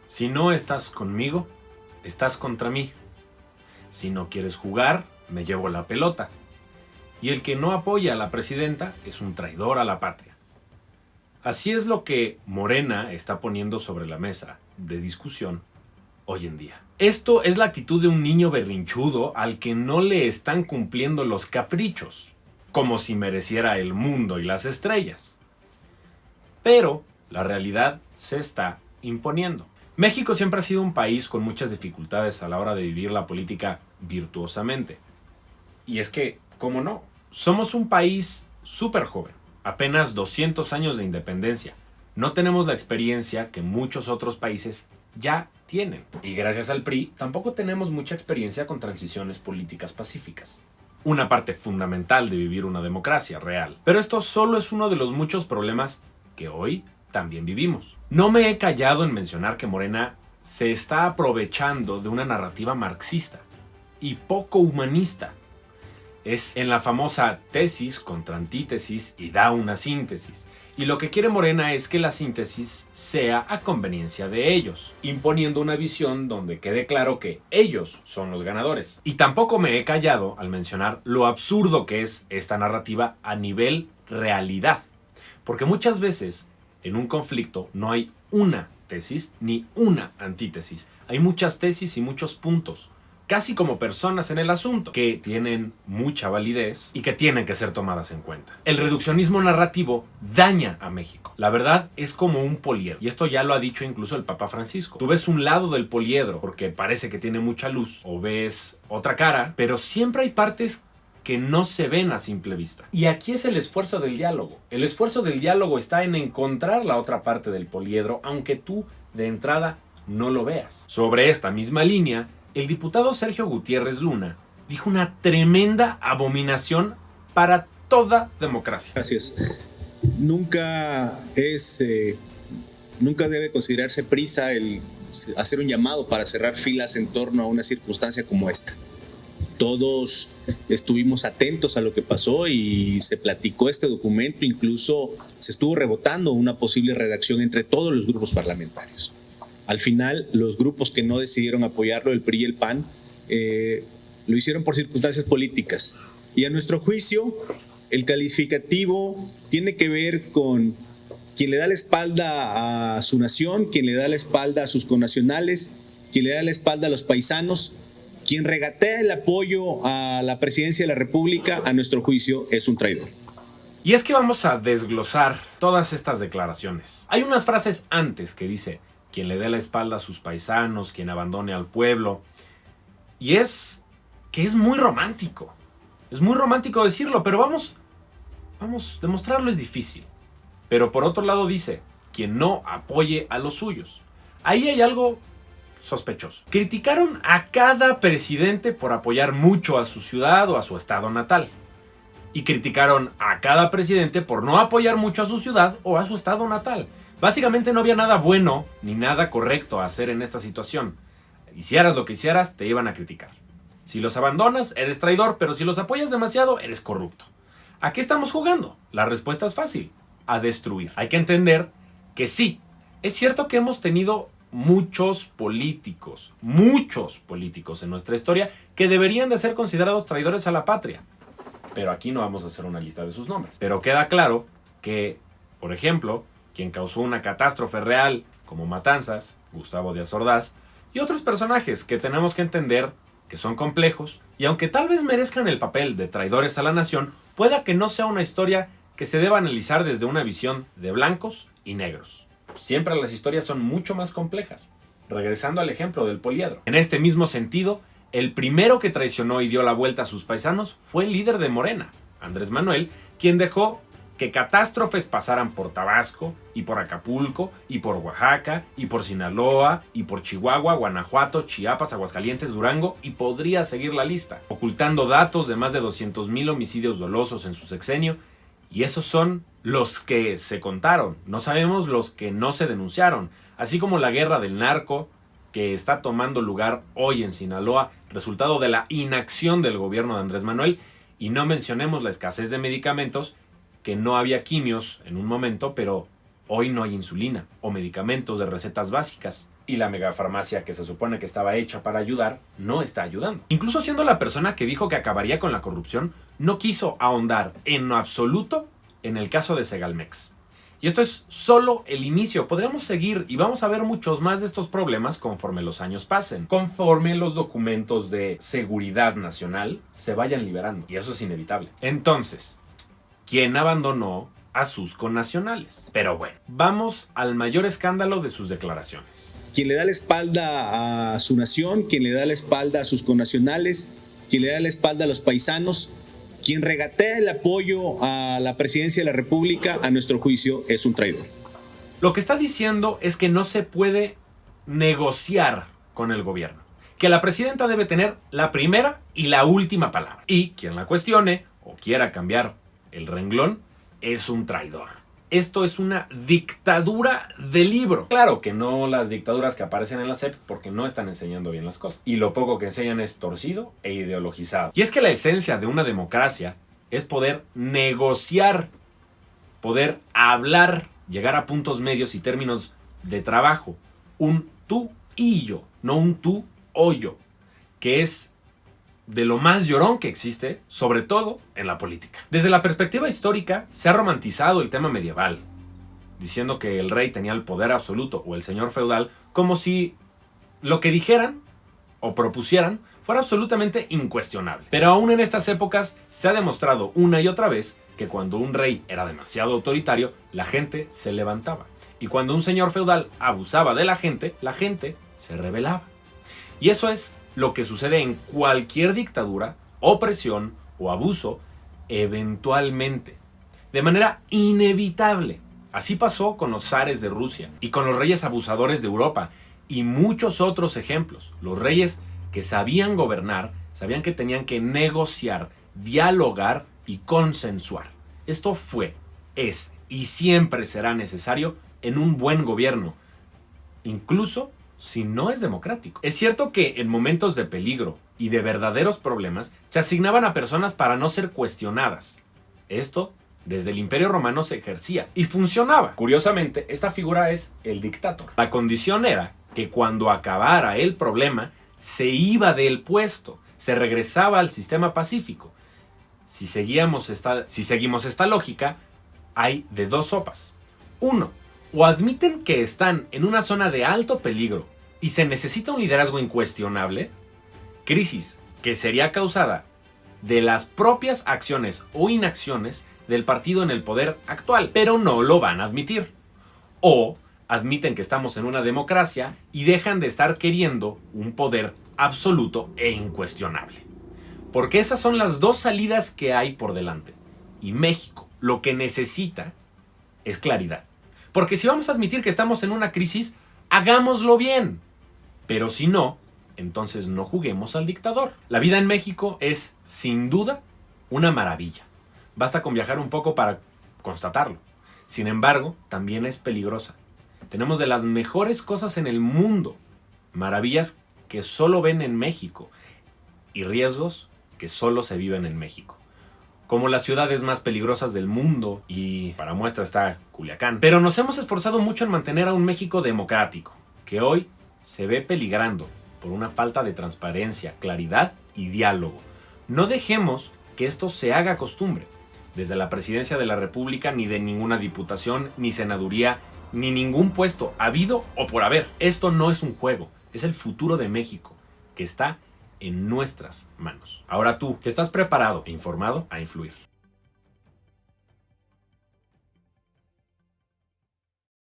Si no estás conmigo, estás contra mí. Si no quieres jugar, me llevo la pelota. Y el que no apoya a la presidenta es un traidor a la patria. Así es lo que Morena está poniendo sobre la mesa de discusión hoy en día. Esto es la actitud de un niño berrinchudo al que no le están cumpliendo los caprichos, como si mereciera el mundo y las estrellas. Pero la realidad se está imponiendo. México siempre ha sido un país con muchas dificultades a la hora de vivir la política virtuosamente. Y es que, ¿cómo no? Somos un país súper joven, apenas 200 años de independencia. No tenemos la experiencia que muchos otros países ya tienen. Y gracias al PRI, tampoco tenemos mucha experiencia con transiciones políticas pacíficas. Una parte fundamental de vivir una democracia real. Pero esto solo es uno de los muchos problemas que hoy también vivimos. No me he callado en mencionar que Morena se está aprovechando de una narrativa marxista y poco humanista. Es en la famosa tesis contra antítesis y da una síntesis. Y lo que quiere Morena es que la síntesis sea a conveniencia de ellos, imponiendo una visión donde quede claro que ellos son los ganadores. Y tampoco me he callado al mencionar lo absurdo que es esta narrativa a nivel realidad. Porque muchas veces en un conflicto no hay una tesis ni una antítesis. Hay muchas tesis y muchos puntos, casi como personas en el asunto, que tienen mucha validez y que tienen que ser tomadas en cuenta. El reduccionismo narrativo daña a México. La verdad es como un poliedro, y esto ya lo ha dicho incluso el Papa Francisco. Tú ves un lado del poliedro porque parece que tiene mucha luz, o ves otra cara, pero siempre hay partes que no se ven a simple vista. Y aquí es el esfuerzo del diálogo. El esfuerzo del diálogo está en encontrar la otra parte del poliedro, aunque tú de entrada no lo veas. Sobre esta misma línea, el diputado Sergio Gutiérrez Luna dijo una tremenda abominación para toda democracia. Gracias. Nunca debe considerarse prisa el hacer un llamado para cerrar filas en torno a una circunstancia como esta. Todos estuvimos atentos a lo que pasó y se platicó este documento, incluso se estuvo rebotando una posible redacción entre todos los grupos parlamentarios. Al final, los grupos que no decidieron apoyarlo, el PRI y el PAN, lo hicieron por circunstancias políticas. Y a nuestro juicio, el calificativo tiene que ver con quien le da la espalda a su nación, quien le da la espalda a sus connacionales, quien le da la espalda a los paisanos. Quien regatea el apoyo a la presidencia de la República, a nuestro juicio, es un traidor. Y es que vamos a desglosar todas estas declaraciones. Hay unas frases antes que dice: quien le dé la espalda a sus paisanos, quien abandone al pueblo. Y es que es muy romántico. Es muy romántico decirlo, pero vamos, demostrarlo es difícil. Pero por otro lado dice: quien no apoye a los suyos. Ahí hay algo sospechoso. Criticaron a cada presidente por apoyar mucho a su ciudad o a su estado natal. Y criticaron a cada presidente por no apoyar mucho a su ciudad o a su estado natal. Básicamente no había nada bueno ni nada correcto a hacer en esta situación. Hicieras lo que hicieras, te iban a criticar. Si los abandonas, eres traidor, pero si los apoyas demasiado, eres corrupto. ¿A qué estamos jugando? La respuesta es fácil: a destruir. Hay que entender que sí, es cierto que hemos tenido muchos políticos en nuestra historia que deberían de ser considerados traidores a la patria. Pero aquí no vamos a hacer una lista de sus nombres. Pero queda claro que, por ejemplo, quien causó una catástrofe real, como Matanzas, Gustavo Díaz Ordaz, y otros personajes que tenemos que entender que son complejos, y aunque tal vez merezcan el papel de traidores a la nación, pueda que no sea una historia que se deba analizar desde una visión de blancos y negros. Siempre las historias son mucho más complejas. Regresando al ejemplo del poliedro. En este mismo sentido, el primero que traicionó y dio la vuelta a sus paisanos fue el líder de Morena, Andrés Manuel, quien dejó que catástrofes pasaran por Tabasco, y por Acapulco, y por Oaxaca, y por Sinaloa, y por Chihuahua, Guanajuato, Chiapas, Aguascalientes, Durango, y podría seguir la lista, ocultando datos de más de 200,000 homicidios dolosos en su sexenio. Y esos son los que se contaron, no sabemos los que no se denunciaron, así como la guerra del narco que está tomando lugar hoy en Sinaloa, resultado de la inacción del gobierno de Andrés Manuel, y no mencionemos la escasez de medicamentos, que no había quimios en un momento, pero Hoy no hay insulina o medicamentos de recetas básicas. Y la megafarmacia que se supone que estaba hecha para ayudar, no está ayudando. Incluso siendo la persona que dijo que acabaría con la corrupción, no quiso ahondar en lo absoluto en el caso de Segalmex. Y esto es solo el inicio. Podríamos seguir y vamos a ver muchos más de estos problemas conforme los años pasen. Conforme los documentos de seguridad nacional se vayan liberando. Y eso es inevitable. Entonces, ¿quién abandonó a sus connacionales? Pero bueno, vamos al mayor escándalo de sus declaraciones. Quien le da la espalda a su nación, quien le da la espalda a sus connacionales, quien le da la espalda a los paisanos, quien regatea el apoyo a la presidencia de la República, a nuestro juicio, es un traidor. Lo que está diciendo es que no se puede negociar con el gobierno, que la presidenta debe tener la primera y la última palabra. Y quien la cuestione o quiera cambiar el renglón es un traidor. Esto es una dictadura de libro. Claro que no las dictaduras que aparecen en la SEP, porque no están enseñando bien las cosas. Y lo poco que enseñan es torcido e ideologizado. Y es que la esencia de una democracia es poder negociar, poder hablar, llegar a puntos medios y términos de trabajo. Un tú y yo, no un tú o yo, que es de lo más llorón que existe, sobre todo en la política. Desde la perspectiva histórica, se ha romantizado el tema medieval, diciendo que el rey tenía el poder absoluto o el señor feudal, como si lo que dijeran o propusieran fuera absolutamente incuestionable. Pero aún en estas épocas se ha demostrado una y otra vez que cuando un rey era demasiado autoritario, la gente se levantaba. Y cuando un señor feudal abusaba de la gente se rebelaba. Y eso es lo que sucede en cualquier dictadura, opresión o abuso, eventualmente, de manera inevitable. Así pasó con los zares de Rusia y con los reyes abusadores de Europa y muchos otros ejemplos. Los reyes que sabían gobernar, sabían que tenían que negociar, dialogar y consensuar. Esto fue, es y siempre será necesario en un buen gobierno, incluso si no es democrático. Es cierto que en momentos de peligro y de verdaderos problemas se asignaban a personas para no ser cuestionadas. Esto desde el Imperio Romano se ejercía y funcionaba. Curiosamente, esta figura es el dictador. La condición era que cuando acabara el problema se iba del puesto, se regresaba al sistema pacífico. Si seguimos esta lógica, hay de dos sopas. Uno, o admiten que están en una zona de alto peligro y se necesita un liderazgo incuestionable, crisis que sería causada de las propias acciones o inacciones del partido en el poder actual, pero no lo van a admitir. O admiten que estamos en una democracia y dejan de estar queriendo un poder absoluto e incuestionable. Porque esas son las dos salidas que hay por delante. Y México lo que necesita es claridad. Porque si vamos a admitir que estamos en una crisis, hagámoslo bien. Pero si no, entonces no juguemos al dictador. La vida en México es, sin duda, una maravilla. Basta con viajar un poco para constatarlo. Sin embargo, también es peligrosa. Tenemos de las mejores cosas en el mundo. Maravillas que solo ven en México. Y riesgos que solo se viven en México. Como las ciudades más peligrosas del mundo, y para muestra está Culiacán. Pero nos hemos esforzado mucho en mantener a un México democrático, que hoy se ve peligrando por una falta de transparencia, claridad y diálogo. No dejemos que esto se haga costumbre, desde la presidencia de la República, ni de ninguna diputación, ni senaduría, ni ningún puesto, habido o por haber. Esto no es un juego, es el futuro de México, que está en nuestras manos. Ahora tú, que estás preparado e informado a influir.